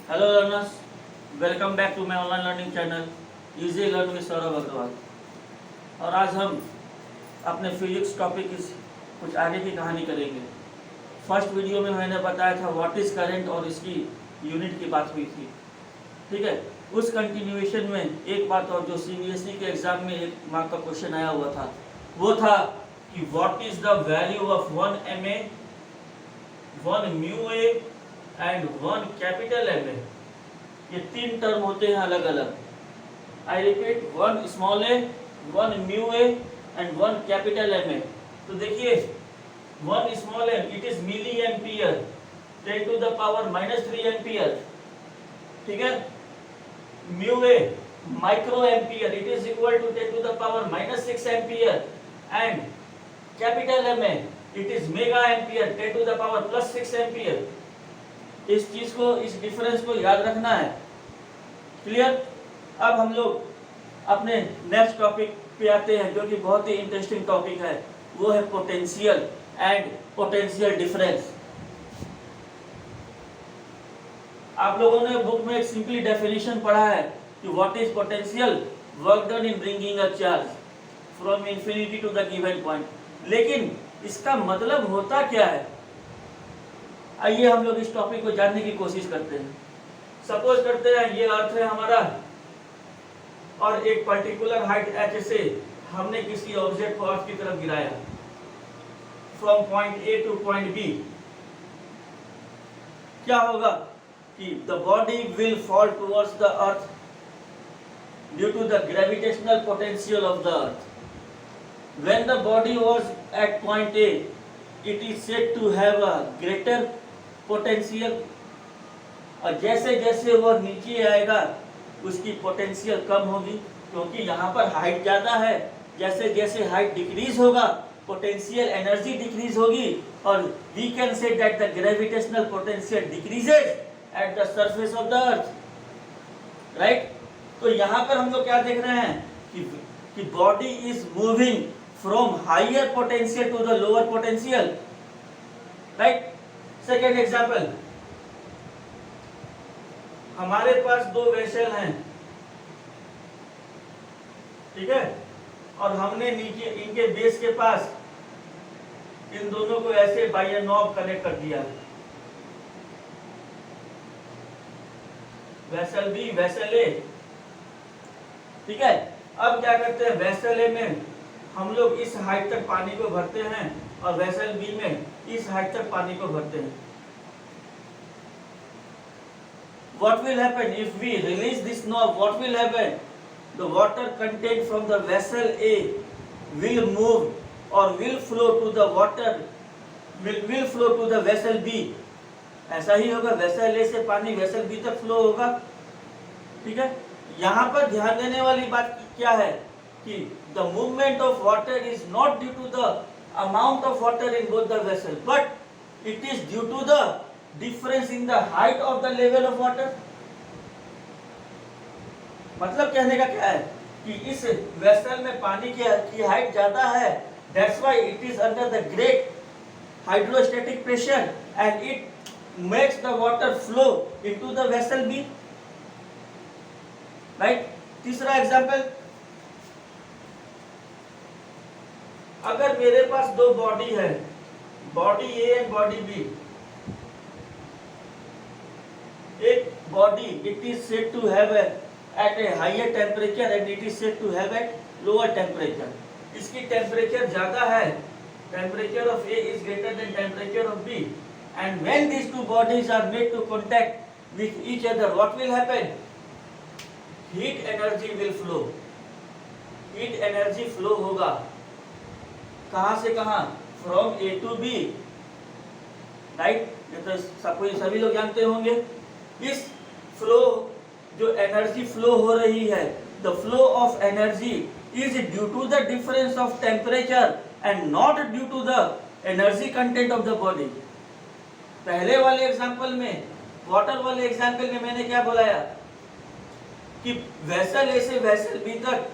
Hello learners, welcome back to my online learning channel easy learn with Saurabh Agarwal. और आज हम अपने फिजिक्स टॉपिक की कुछ आगे की कहानी करेंगे। फर्स्ट वीडियो में मैंने बताया था व्हाट इज करंट और इसकी यूनिट की बात हुई थी, ठीक है। उस कंटिन्यूएशन में एक बात और जो सीबीएसई के एग्जाम में 1 मार्क का क्वेश्चन आया हुआ था वो था कि what is the value of 1 MA, 1 mu A and 1 capital M A. ये 3 टर्म होते हैं अलग अलग। I repeat, 1 small A, 1 mu A and 1 capital M A. तो देखिए 1 small A it is milli ampere 10 to the power -3 ampere, ठीक है। Mu A micro ampere it is equal to 10 to the power -6 ampere and capital M A it is mega ampere 10 to the power +6 ampere. इस चीज को, इस difference को याद रखना है। क्लियर। अब हम लोग अपने नेक्स्ट टॉपिक पे आते हैं जो कि बहुत ही इंटरेस्टिंग टॉपिक है, वो है पोटेंशियल एंड पोटेंशियल डिफरेंस। आप लोगों ने बुक में एक सिंपली डेफिनेशन पढ़ा है कि what is potential, work done in bringing a charge from infinity to the given point. लेकिन इसका मतलब होता क्या है, आइए हम लोग इस टॉपिक को जानने की कोशिश करते हैं। सपोज करते हैं ये अर्थ है हमारा और एक पर्टिकुलर हाइट h से हमने किसी ऑब्जेक्ट को अर्थ की तरफ गिराया from point A to point B। क्या होगा कि the body will fall towards the earth due to the gravitational potential of the earth. When the body was at point A, it is said to have a greater potential, और जैसे जैसे वो नीचे आएगा उसकी पोटेंशियल कम होगी, क्योंकि यहाँ पर हाइट ज़्यादा है। जैसे जैसे हाइट डिक्रीज होगा पोटेंशियल एनर्जी डिक्रीज होगी, और we can say that the gravitational potential decreases at the surface of the earth, right. तो यहाँ पर हम लोग क्या देख रहे हैं कि body is moving from higher potential to the lower potential, right. Second example, हमारे पास 2 वेसल हैं, ठीक है, और हमने नीचे इनके बेस के पास इन दोनों को ऐसे बाय अ नॉब कनेक्ट कर दिया। वेसल बी, वेसल ए, ठीक है। अब क्या करते हैं, वेसल ए में हम लोग इस हाइट तक पानी को भरते हैं और वेसल बी में इस हाइट तक पानी को भरते हैं। What will happen if we release this knob? What will happen? The water content from the vessel A will move or will flow to the water, will flow to the vessel B. ऐसा ही होगा, vessel A से पानी vessel B तक flow होगा, ठीक है। यहाँ पर ध्यान देने वाली बात क्या है कि the movement of water is not due to the amount of water in both the vessel, but it is due to the difference in the height of the level of water। मतलब कहने का क्या है कि इस vessel में पानी की हाइट ज्यादा है, that's why it is under the great hydrostatic pressure and it makes the water flow into the vessel B, right। तीसरा एग्जांपल, अगर मेरे पास 2 बॉडी है, body A and body B. एक body it is said to have at a higher temperature and it is said to have at lower temperature. इसकी temperature ज्यादा है, temperature of A is greater than temperature of B, and when these 2 bodies are made to contact with each other, what will happen? Heat energy will flow, heat energy flow होगा कहाँ से कहाँ, from A to B, right. ये तो सभी लोग जानते होंगे। इस फ्लो, जो एनर्जी फ्लो हो रही है, the flow of energy is due to the difference of temperature and not due to the energy content of the body. पहले वाले एग्जांपल में, वाटर वाले एग्जांपल में मैंने क्या बोलाया कि वेसल ए से वेसल बी तक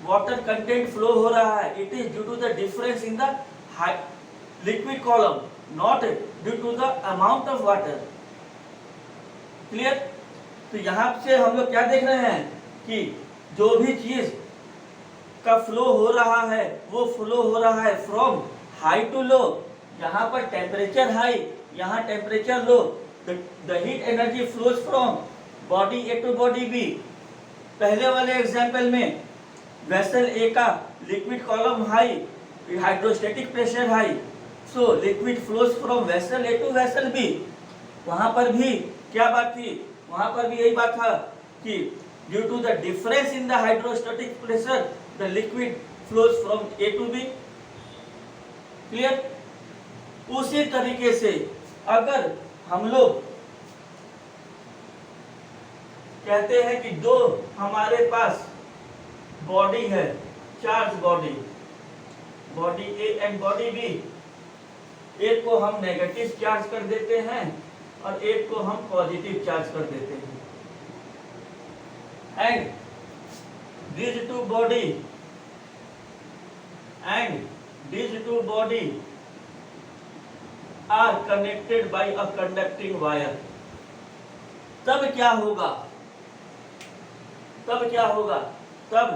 वाटर कंटेंट फ्लो हो रहा है, it is due to the difference in the liquid column, not due to the amount of water। Clear. तो यहाँ से हम लोग क्या देख रहे हैं कि जो भी चीज का फ्लो हो रहा है वो फ्लो हो रहा है फ्रॉम हाई टू लो। यहाँ पर टेम्परेचर हाई, यहाँ temperature low. The heat energy flows from body A to body B. पहले वाले एग्जाम्पल में वेसल ए का liquid column high, hydrostatic pressure high, so liquid flows from vessel A to vessel B. वहां पर भी क्या बात थी, वहां पर भी यही बात था कि due to the difference in the hydrostatic pressure the liquid flows from A to B. Clear? उसी तरीके से अगर हम लोग कहते हैं कि दो हमारे पास बॉडी है, charge body, body A and body B, एक को हम नेगेटिव चार्ज कर देते हैं और एक को हम पॉजिटिव चार्ज कर देते हैं। And these two body are connected by a conducting wire। तब क्या होगा, तब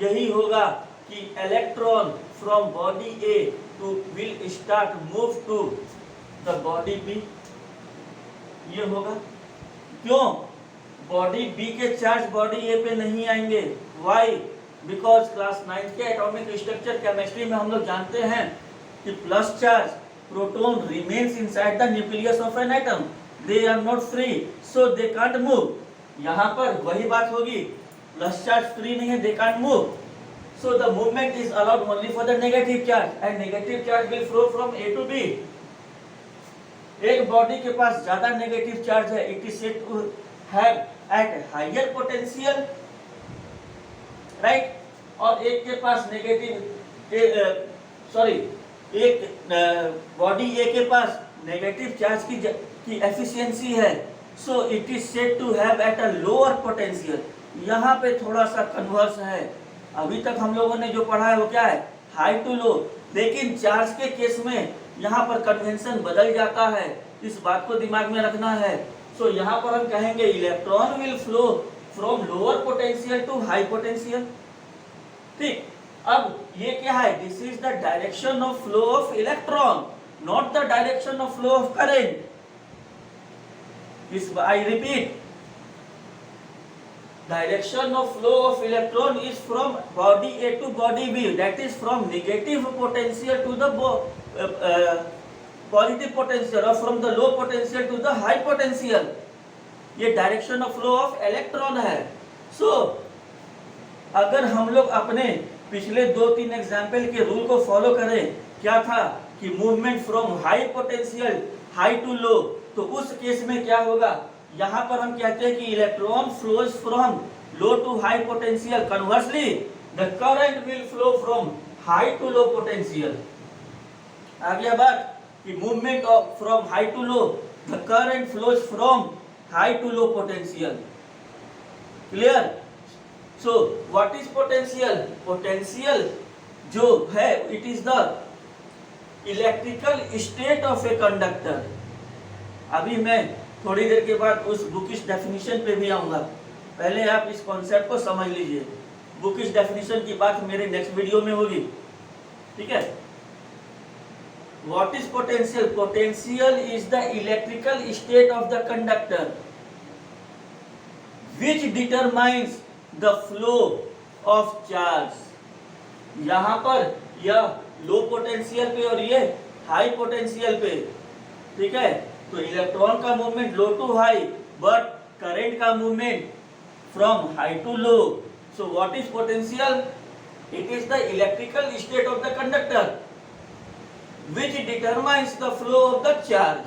यही होगा कि electron from body A to will start move to the body B. ये होगा क्यों? बॉडी बी के चार्ज बॉडी ए पे नहीं आएंगे। वाई? बिकॉज क्लास 9 के एटॉमिक स्ट्रक्चर केमिस्ट्री में हम लोग जानते हैं कि plus charge proton remains inside the nucleus of an atom, they are not free, so they can't move. यहाँ पर वही बात होगी, प्लस चार्ज फ्री नहीं है, they can't move, so the movement is allowed only for the negative charge and negative charge will flow from A to B. एक body के पास ज्यादा नेगेटिव चार्ज है, it is said to have at higher potential, right? और एक के पास एक बॉडी ए के पास नेगेटिव चार्ज की एफिशिएंसी है, so it is said to have at a lower potential. यहाँ पे थोड़ा सा कन्वर्स है। अभी तक हम लोगों ने जो पढ़ा है वो क्या है, हाई टू लो, लेकिन चार्ज के केस में यहाँ पर कन्वेंशन बदल जाता है, इस बात को दिमाग में रखना है। सो यहाँ पर हम कहेंगे electron will flow from lower potential to high potential. ठीक, अब ये क्या है, this is the direction of flow of electron, not the direction of flow of current. This I repeat, direction of flow of electron is from body A to body B, that is from negative potential to the positive potential, or from the low potential to the high potential। ये direction of flow of electron है। So अगर हम लोग अपने पिछले 2-3 example के rule को follow करें, क्या था कि movement from high potential high to low, तो उस केस में क्या होगा, यहाँ पर हम कहते हैं कि electron flows from low to high potential, conversely the current will flow from high to low potential. आ गया बात कि movement of from high to low, the current flows from high to low potential. Clear? So what is potential? Potential जो है, it is the electrical state of a conductor. अभी मैं थोड़ी देर के बाद उस बुकिश डेफिनेशन पे भी आऊंगा, पहले आप इस कॉन्सेप्ट को समझ लीजिए। बुकिश डेफिनेशन की बात मेरे नेक्स्ट वीडियो में होगी, ठीक है? What is potential? Potential is the electrical state of the conductor which determines the flow of charge. यहाँ पर यह लो पोटेंशियल पे और ये हाई पोटेंशियल पे, ठीक है? तो इलेक्ट्रॉन का movement low to high, but current का movement from high to low. So what is potential? It is the electrical state of the conductor which determines the flow of the charge.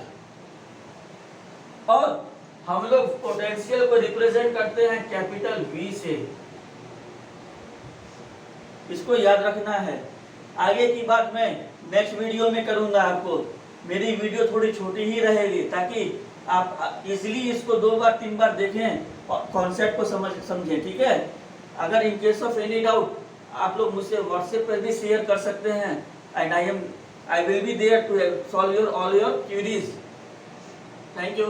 और हम लोग potential को represent करते हैं capital V से, इसको याद रखना है। आगे की बात मैं नेक्स्ट वीडियो में करूंगा आपको। मेरी वीडियो थोड़ी छोटी ही रहेगी ताकि आप इजीली इसको 2 बार 3 बार देखें और कॉन्सेप्ट को समझें, ठीक है? अगर in case of any doubt आप लोग मुझसे व्हाट्सएप पर भी शेयर कर सकते हैं, and I will be there to solve your all your queries. Thank you.